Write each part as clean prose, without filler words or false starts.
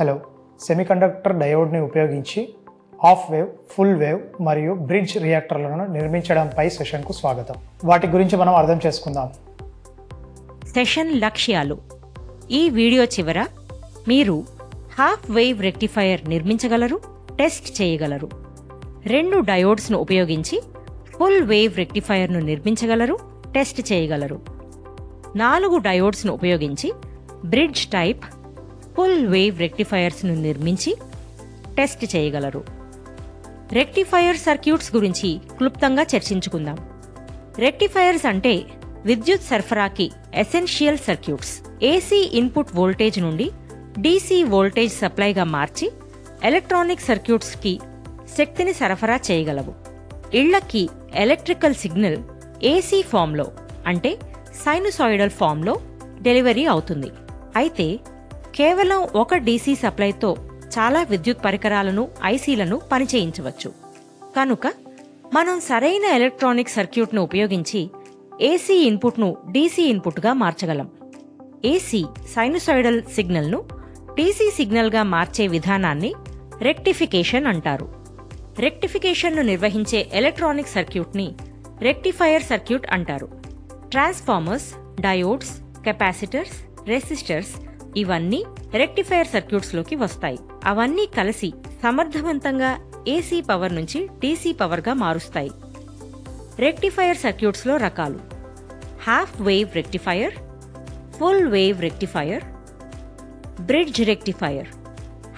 Hello, semiconductor డయోడ్ని ఉపయోగించి half wave, full wave మరియు bridge రియాక్టర్లను నిర్మించడంపై సెషన్కు స్వాగతం. వాటి గురించి మనం అర్థం చేసుకుందాం. సెషన్ లక్ష్యాలు. ఈ వీడియో చివర మీరు హాఫ్ వేవ్ రెక్టిఫైయర్ నిర్మించగలరు, టెస్ట్ చేయగలరు. 2 డయోడ్స్ను ఉపయోగించి ఫుల్ వేవ్ రెక్టిఫైయర్ను నిర్మించగలరు, టెస్ట్ చేయగలరు. 4 డయోడ్స్ను ఉపయోగించి బ్రిడ్జ్ టైప్ ఫుల్ వేవ్ రెక్టిఫైయర్స్ను నిర్మించి టెస్ట్ చేయగలరు. రెక్టిఫైయర్ సర్క్యూట్స్ గురించి క్లుప్తంగా చర్చించుకుందాం. రెక్టిఫైయర్స్ అంటే విద్యుత్ సరఫరాకి essential circuits. AC input voltage నుండి డీసీ వోల్టేజ్ సప్లైగా మార్చి ఎలక్ట్రానిక్ సర్క్యూట్స్కి శక్తిని సరఫరా చేయగలవు. ఇళ్లకి ఎలక్ట్రికల్ సిగ్నల్ ఏసీ ఫామ్లో అంటే సైనుసాయిడల్ ఫామ్లో డెలివరీ అవుతుంది. అయితే కేవలం ఒక డీసీ సప్లైతో చాలా విద్యుత్ పరికరాలను, ఐసీలను పనిచేయించవచ్చు. కనుక మనం సరైన ఎలక్ట్రానిక్ సర్క్యూట్ను ఉపయోగించి ఏసీ ఇన్పుట్ను డీసీ ఇన్పుట్గా మార్చగలం. ఏసీ సైనుసాయిడల్ సిగ్నల్ను డీసీ సిగ్నల్గా మార్చే విధానాన్ని రెక్టిఫికేషన్ అంటారు. రెక్టిఫికేషన్ను నిర్వహించే ఎలక్ట్రానిక్ సర్క్యూట్ని రెక్టిఫైయర్ సర్క్యూట్ అంటారు. ట్రాన్స్ఫార్మర్స్, డయోడ్స్, కెపాసిటర్స్, రెసిస్టర్స్ ఇవన్నీ రెక్టిఫైయర్ సర్క్యూట్స్లోకి వస్తాయి. అవన్నీ కలిసి సమర్థవంతంగా ఏసీ పవర్ నుంచి డీసీ పవర్గా మారుస్తాయి. రెక్టిఫైయర్ సర్క్యూట్స్లో రకాలు: half wave rectifier, full wave rectifier, bridge rectifier.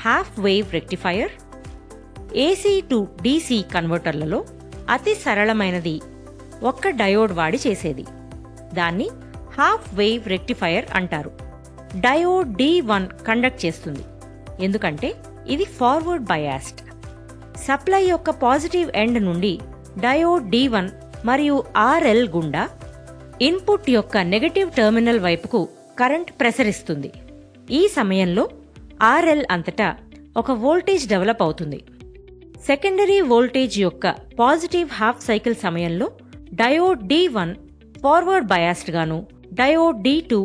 Half wave rectifier AC to DC కన్వర్టర్లలో అతి సరళమైనది, ఒక్క డయోడ్ వాడి చేసేది. దాన్ని హాఫ్ వేవ్ రెక్టిఫైయర్ అంటారు. డయోడ్ D1 కండక్ట్ చేస్తుంది, ఎందుకంటే ఇది ఫార్వర్డ్ బయాస్డ్. సప్లై యొక్క పాజిటివ్ ఎండ్ నుండి డయోడ్ D1 మరియు RL గుండా ఇన్పుట్ యొక్క నెగటివ్ టెర్మినల్ వైపుకు కరెంట్ ప్రసరిస్తుంది. ఈ సమయంలో RL అంతటా ఒక వోల్టేజ్ డెవలప్ అవుతుంది. సెకండరీ వోల్టేజ్ యొక్క పాజిటివ్ హాఫ్ సైకిల్ సమయంలో డయోడ్ D1 ఫార్వర్డ్ బయాస్డ్ గాను, డయోడ్ D2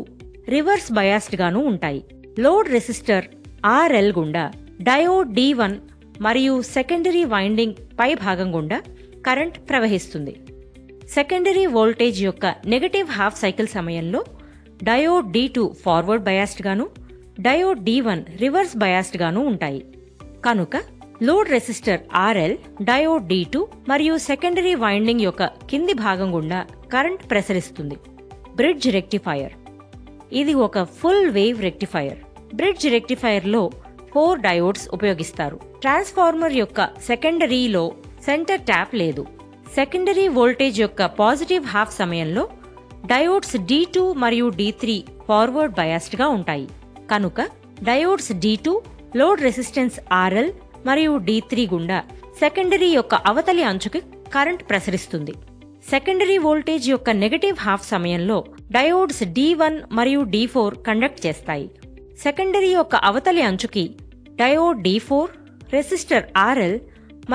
రివర్స్ బయాస్డ్ గాను ఉంటాయి. లోడ్ రెసిస్టర్ RL గుండా డయోడ్ D1 మరియు సెకండరీ వైండింగ్ పై భాగం గుండా కరెంట్ ప్రవహిస్తుంది. సెకండరీ వోల్టేజ్ యొక్క నెగటివ్ హాఫ్ సైకిల్ సమయంలో డయోడ్ D2 ఫార్వర్డ్ బయాస్డ్ గాను, డయోడ్ D1 రివర్స్ బయాస్డ్ గాను ఉంటాయి. కనుక load resistor RL, diode D2 మరియు సెకండరీ వైండింగ్ యొక్క కింది భాగం గుండా కరెంట్ ప్రసరిస్తుంది. Bridge rectifier. ఇది ఒక ఫుల్ వేవ్ రెక్టిఫైయర్. బ్రిడ్జ్ రెక్టిఫైయర్లో 4 డయోడ్స్ ఉపయోగిస్తారు. ట్రాన్స్ఫార్మర్ యొక్క సెకండరీలో సెంటర్ ట్యాప్ లేదు. సెకండరీ వోల్టేజ్ యొక్క పాజిటివ్ హాఫ్ సమయంలో డయోడ్స్ D2 మరియు D3 ఫార్వర్డ్ బయాస్డ్గా ఉంటాయి. కనుక diodes D2 load resistance RL మరియు D3 గుండా సెకండరీ యొక్క అవతలి అంచుకి కరెంట్ ప్రసరిస్తుంది. సెకండరీ వోల్టేజ్ యొక్క నెగటివ్ హాఫ్ సమయంలో డయోడ్స్ D1 మరియు D4 కండక్ట్ చేస్తాయి. సెకండరీ యొక్క అవతలి అంచుకి డయోడ్ D4, రెసిస్టర్ RL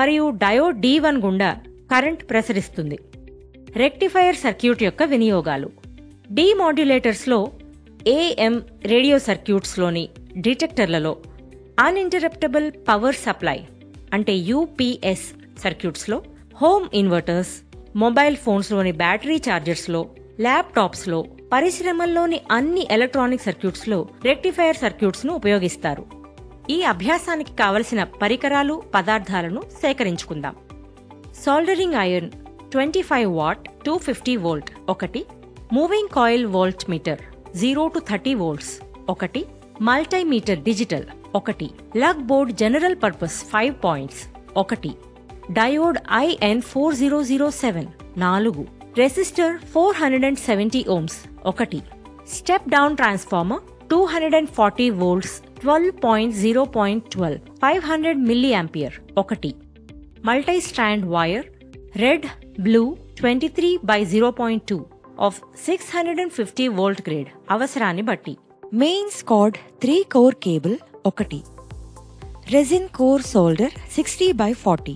మరియు డయోడ్ D1 గుండా కరెంట్ ప్రసరిస్తుంది. రెక్టిఫైయర్ సర్క్యూట్ యొక్క వినియోగాలు. డీమాడ్యులేటర్స్లో AM రేడియో సర్క్యూట్స్లోని డిటెక్టర్లలో అన్ఇంటరప్టబుల్ పవర్ సప్లై అంటే UPS సర్క్యూట్స్లో, హోమ్ ఇన్వర్టర్స్, మొబైల్ ఫోన్స్లోని బ్యాటరీ ఛార్జర్స్లో, ల్యాప్టాప్స్లో, పరిశ్రమల్లోని అన్ని ఎలక్ట్రానిక్ సర్క్యూట్స్లో రెక్టిఫైయర్ సర్క్యూట్స్ను ఉపయోగిస్తారు. ఈ అభ్యాసానికి కావలసిన పరికరాలు, పదార్థాలను సేకరించుకుందాం. సోల్డరింగ్ ఐరన్ 25 వాట్ 250 వోల్ట్ ఒకటి, moving coil volt meter 0 to 30 volts ఒకటి, మల్టీమీటర్ డిజిటల్ ఒకటి, లగ్ బోర్డ్ జనరల్ పర్పస్ 5 points ఒకటి, డయోడ్ IN4007 4, రెసిస్టర్ 470 ohms ఒకటి, step down transformer 240 volts 12.0.12 500 mA ఒకటి, multi strand wire red blue 23/0.2 of 650 volt grade అవసరాన్ని బట్టి, mains card 3 core cable ఒకటి, resin core solder 60/40,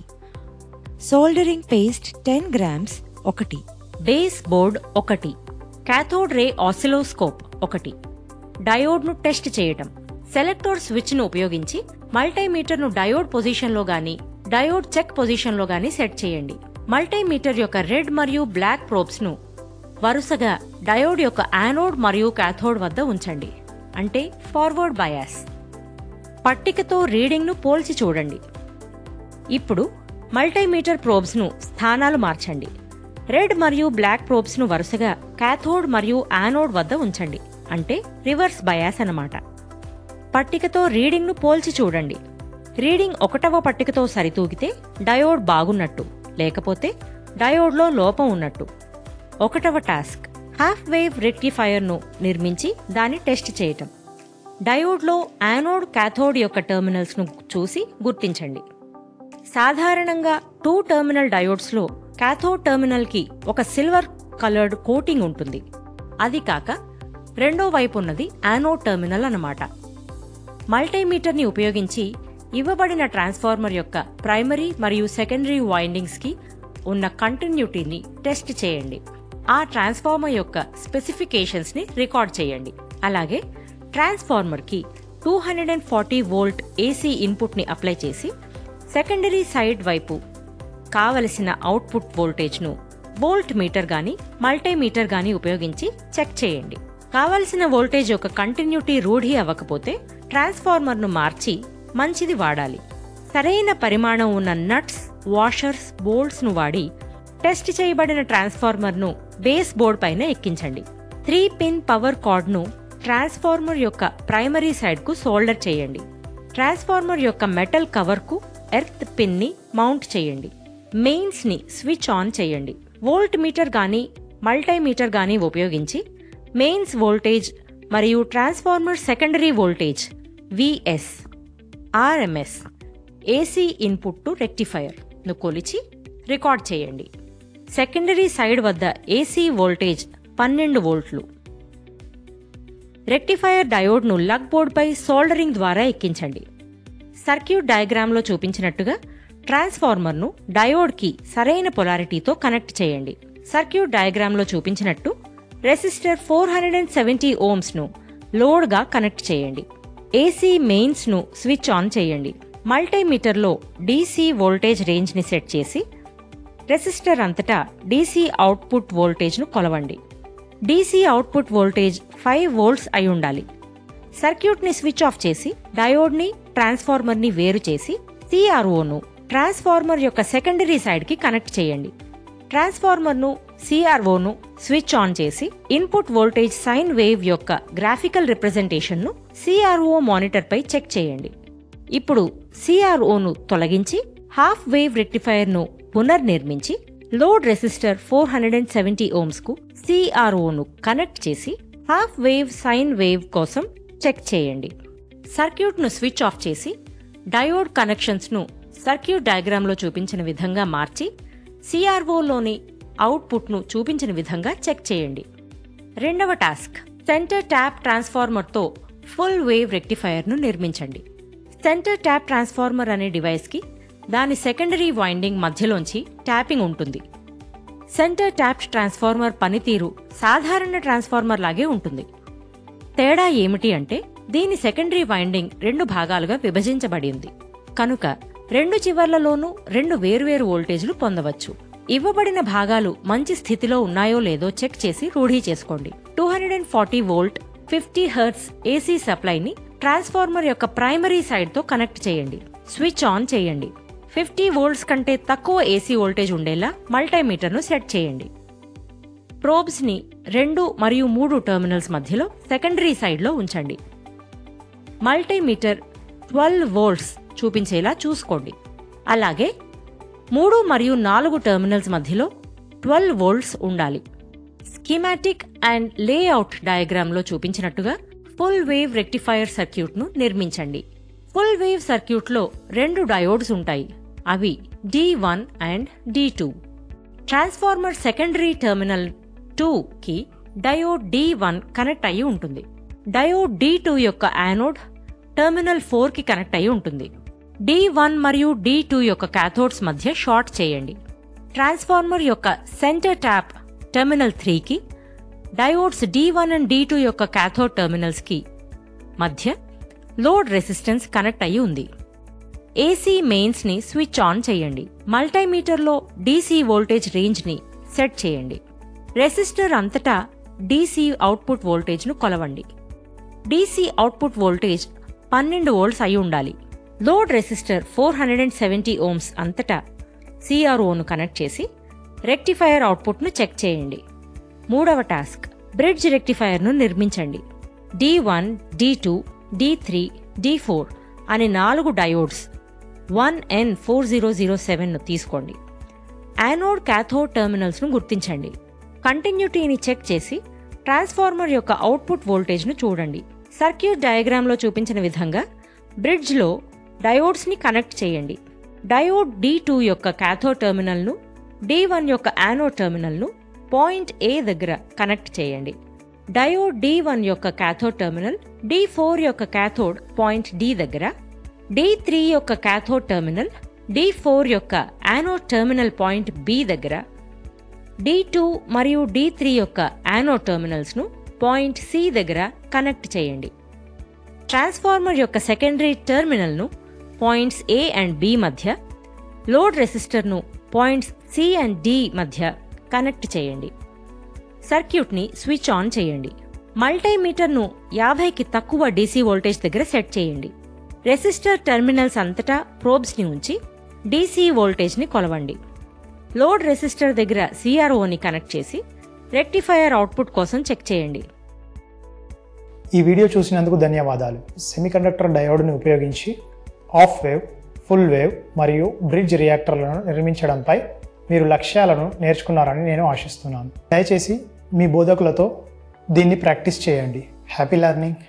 soldering paste 10 grams ఒకటి, base board ఒకటి, cathode ray oscilloscope ఒకటి, డయోడ్ను test చేయటం, సెలెక్టర్ స్విచ్ను ఉపయోగించి మల్టీమీటర్ను డయోడ్ పొజిషన్లో గాని డయోడ్ చెక్ పొజిషన్లో గాని సెట్ చేయండి. మల్టీమీటర్ యొక్క రెడ్ మరియు బ్లాక్ ప్రోబ్స్ను వరుసగా డయోడ్ యొక్క యానోడ్ మరియు కాథోడ్ వద్ద ఉంచండి, అంటే ఫార్వర్డ్ బయాస్. పట్టికతో రీడింగ్ను పోల్చి చూడండి. ఇప్పుడు మల్టీమీటర్ ప్రోబ్స్ను స్థానాలు మార్చండి. రెడ్ మరియు బ్లాక్ ప్రోబ్స్ను వరుసగా కాథోడ్ మరియు యానోడ్ వద్ద ఉంచండి, అంటే రివర్స్ బయాస్ అన్నమాట. పట్టికతో రీడింగ్ను పోల్చి చూడండి. రీడింగ్ 1వ పట్టికతో సరితూగితే డయోడ్ బాగున్నట్టు, లేకపోతే డయోడ్లో లోపం ఉన్నట్టు. 1వ టాస్క్, హాఫ్ వేవ్ రెక్టిఫైయర్ను నిర్మించి దాన్ని టెస్ట్ చేయటం. డయోడ్లో యానోడ్ కాథోడ్ యొక్క టెర్మినల్స్ను చూసి గుర్తించండి. సాధారణంగా 2 టెర్మినల్ డయోడ్స్లో కాథోడ్ టెర్మినల్కి ఒక సిల్వర్ కలర్డ్ కోటింగ్ ఉంటుంది. అది కాక రెండో వైపు ఉన్నది యానోడ్ టెర్మినల్ అన్నమాట. మల్టీమీటర్ని ఉపయోగించి ఇవ్వబడిన ట్రాన్స్ఫార్మర్ యొక్క ప్రైమరీ మరియు సెకండరీ వైండింగ్స్కి ఉన్న కంటిన్యూటీని టెస్ట్ చేయండి. ఆ ట్రాన్స్ఫార్మర్ యొక్క స్పెసిఫికేషన్స్ని రికార్డ్ చేయండి. అలాగే ట్రాన్స్ఫార్మర్కి 240 వోల్ట్ ఏసీ ఇన్పుట్ని అప్లై చేసి సెకండరీ సైడ్ వైపు కావలసిన అవుట్పుట్ వోల్టేజ్ను వోల్ట్ మీటర్ గాని మల్టీమీటర్ గాని ఉపయోగించి చెక్ చేయండి. కావలసిన వోల్టేజ్ యొక్క కంటిన్యూటీ రూఢి అవ్వకపోతే ట్రాన్స్ఫార్మర్ను మార్చి మంచిది వాడాలి. సరైన పరిమాణం ఉన్న నట్స్, వాషర్స్, బోల్ట్స్ను వాడి టెస్ట్ చేయబడిన ట్రాన్స్ఫార్మర్ను బేస్ బోర్డ్ పైన ఎక్కించండి. 3-పిన్ పవర్ కార్డ్ను ట్రాన్స్ఫార్మర్ యొక్క ప్రైమరీ సైడ్కు సోల్డర్ చేయండి. ట్రాన్స్ఫార్మర్ యొక్క మెటల్ కవర్కు ఎర్త్ పిన్ని మౌంట్ చేయండి. మెయిన్స్ని స్విచ్ ఆన్ చేయండి. వోల్ట్ మీటర్ గానీ మల్టీమీటర్ గానీ ఉపయోగించి మెయిన్స్ వోల్టేజ్ మరియు transformer secondary voltage VS, RMS, AC input to rectifier ను కొలిచి రికార్డ్ చేయండి. సెకండరీ సైడ్ వద్ద AC వోల్టేజ్ 12 వోల్ట్లు. రెక్టిఫైయర్ డయోడ్ను లగ్ బోర్డ్పై సోల్డరింగ్ ద్వారా ఎక్కించండి. సర్క్యూట్ డయాగ్రామ్లో చూపించినట్టుగా ట్రాన్స్ఫార్మర్ను డయోడ్కి సరైన పొలారిటీతో కనెక్ట్ చేయండి. సర్క్యూట్ డయాగ్రామ్లో చూపించినట్టు రెసిస్టర్ 470 ఓమ్స్ను లోడ్గా కనెక్ట్ చేయండి. ఏసీ మెయిన్స్ను స్విచ్ ఆన్ చేయండి. మల్టీమీటర్లో DC వోల్టేజ్ రేంజ్ని సెట్ చేసి రెసిస్టర్ అంతటా DC అవుట్పుట్ వోల్టేజ్ను కొలవండి. DC అవుట్పుట్ వోల్టేజ్ 5 వోల్ట్స్ అయి ఉండాలి. సర్క్యూట్ని స్విచ్ ఆఫ్ చేసి డయోడ్ని ట్రాన్స్ఫార్మర్ని వేరు చేసి CROను ట్రాన్స్ఫార్మర్ యొక్క సెకండరీ సైడ్కి కనెక్ట్ చేయండి. ట్రాన్స్ఫార్మర్ను CROను స్విచ్ ఆన్ చేసి ఇన్పుట్ వోల్టేజ్ సైన్ వేవ్ యొక్క గ్రాఫికల్ రిప్రజెంటేషన్ను CRO మానిటర్పై చెక్ చేయండి. ఇప్పుడు CROను తొలగించి హాఫ్ వేవ్ రెక్టిఫైయర్ను పునర్నిర్మించి లోడ్ రెసిస్టర్ 470 ఓమ్స్కు CROను కనెక్ట్ చేసి హాఫ్ వేవ్ సైన్ వేవ్ కోసం చెక్ చేయండి. సర్క్యూట్ను స్విచ్ ఆఫ్ చేసి డయోడ్ కనెక్షన్స్ను సర్క్యూట్ డయాగ్రామ్లో చూపించిన విధంగా మార్చి CROలోని అవుట్పుట్ను చూపించిన విధంగా చెక్ చేయండి. రెండవ టాస్క్, సెంటర్ ట్యాప్ ట్రాన్స్ఫార్మర్తో ఫుల్ వేవ్ రెక్టిఫైయర్ను నిర్మించండి. సెంటర్ ట్యాప్ ట్రాన్స్ఫార్మర్ అనే డివైస్కి దాని సెకండరీ వైండింగ్ మధ్యలోంచి ట్యాపింగ్ ఉంటుంది. సెంటర్ ట్యాప్ ట్రాన్స్ఫార్మర్ పనితీరు సాధారణ ట్రాన్స్ఫార్మర్ లాగే ఉంటుంది. తేడా ఏమిటి అంటే దీని సెకండరీ వైండింగ్ 2 భాగాలుగా విభజించబడి ఉంది కనుక 2 చివర్లలోనూ 2 వేర్వేరు వోల్టేజ్లు పొందవచ్చు. ఇవ్వబడిన భాగాలు మంచి స్థితిలో ఉన్నాయో లేదో చెక్ చేసి రూఢీ చేసుకోండి. 240 వోల్ట్ 50 హెర్ట్జ్ ఏసీ సప్లైని ట్రాన్స్ఫార్మర్ యొక్క ప్రైమరీ సైడ్తో కనెక్ట్ చేయండి. స్విచ్ ఆన్ చేయండి. 50 వోల్ట్స్ కంటే తక్కువ ఏసీ వోల్టేజ్ ఉండేలా మల్టీమీటర్ను సెట్ చేయండి. ప్రోబ్స్ని 2 మరియు 3 టెర్మినల్స్ మధ్యలో సెకండరీ సైడ్లో ఉంచండి. మల్టీమీటర్ 12 వోల్ట్స్ చూపించేలా చూసుకోండి. అలాగే 3 మరియు 4 టెర్మినల్స్ మధ్యలో 12 వోల్ట్స్ ఉండాలి. స్కీమాటిక్ అండ్ లేఅవుట్ డయాగ్రామ్లో చూపించినట్టుగా ఫుల్ వేవ్ రెక్టిఫైయర్ సర్క్యూట్ను నిర్మించండి. ఫుల్ వేవ్ సర్క్యూట్లో 2 డయోడ్స్ ఉంటాయి. అవి D1 and D2. Transformer secondary terminal 2కి డయోడ్ D1 కనెక్ట్ అయి ఉంటుంది. డయోడ్ D2 యొక్క యానోడ్ టెర్మినల్ 4కి కనెక్ట్ అయి ఉంటుంది. D1 మరియు D2 యొక్క కాథోడ్స్ మధ్య షార్ట్ చేయండి. ట్రాన్స్ఫార్మర్ యొక్క సెంటర్ ట్యాప్ టెర్మినల్ 3కి డయోడ్స్ D1 అండ్ D2 యొక్క కాథోడ్ టెర్మినల్స్కి మధ్య లోడ్ రెసిస్టెన్స్ కనెక్ట్ అయి ఉంది. ఏసీ మెయిన్స్ని స్విచ్ ఆన్ చేయండి. మల్టీమీటర్లో డీసీ వోల్టేజ్ రేంజ్ని సెట్ చేయండి. రెసిస్టర్ అంతటా డీసీ అవుట్పుట్ వోల్టేజ్ను కొలవండి. డీసీ అవుట్పుట్ వోల్టేజ్ 12 వోల్ట్స్ అయి ఉండాలి. లోడ్ రెసిస్టర్ 470 ఓమ్స్ అంతటా సిఆర్ఓను కనెక్ట్ చేసి రెక్టిఫైయర్ అవుట్పుట్ను చెక్ చేయండి. మూడవ task, bridge రెక్టిఫైయర్ను నిర్మించండి. D1, D2, D3, D4 అనే 4 డయోడ్స్ 1N4007ను తీసుకోండి. యానోడ్ క్యాథోడ్ టెర్మినల్స్ను గుర్తించండి. కంటిన్యూటీని చెక్ చేసి ట్రాన్స్ఫార్మర్ యొక్క అవుట్పుట్ వోల్టేజ్ను చూడండి. సర్క్యూట్ డయాగ్రామ్లో చూపించిన విధంగా బ్రిడ్జ్లో డయోడ్స్ని కనెక్ట్ చేయండి. డయోడ్ D2 యొక్క క్యాథోడ్ టెర్మినల్ను, D1 యొక్క యానోడ్ టెర్మినల్ను పాయింట్ A దగ్గర కనెక్ట్ చేయండి. డయోడ్ D1 యొక్క క్యాథోడ్ టెర్మినల్, D4 యొక్క క్యాథోడ్ పాయింట్ D దగ్గర, D3 యొక్క క్యాథోడ్ టెర్మినల్, D4 యొక్క యానోడ్ టెర్మినల్ పాయింట్ B దగ్గర, D2 మరియు D3 యొక్క యానోడ్ టెర్మినల్స్ను పాయింట్ C దగ్గర కనెక్ట్ చేయండి. ట్రాన్స్ఫార్మర్ యొక్క సెకండరీ టెర్మినల్ను పాయింట్స్ A అండ్ B మధ్య, లోడ్ రెసిస్టర్ను పాయింట్స్ C అండ్ D మధ్య కనెక్ట్ చేయండి. సర్క్యూట్ని స్విచ్ ఆన్ చేయండి. మల్టీమీటర్ను 50కి తక్కువ డీసీ వోల్టేజ్ దగ్గర సెట్ చేయండి. రెసిస్టర్ టెర్మినల్స్ అంతటా ప్రోబ్స్ని ఉంచి డీసీ వోల్టేజ్ని కొలవండి. లోడ్ రెసిస్టర్ దగ్గర సిఆర్ఓని కనెక్ట్ చేసి రెక్టిఫైయర్ అవుట్పుట్ కోసం చెక్ చేయండి. ఈ వీడియో చూసినందుకు ధన్యవాదాలు. సెమీకండక్టర్ డయోడ్ని ఉపయోగించి ఆఫ్ వేవ్, ఫుల్ వేవ్ మరియు బ్రిడ్జ్ రియాక్టర్లను నిర్మించడంపై మీరు లక్ష్యాలను నేర్చుకున్నారని నేను ఆశిస్తున్నాను. దయచేసి మీ బోధకులతో దీన్ని ప్రాక్టీస్ చేయండి. Happy learning.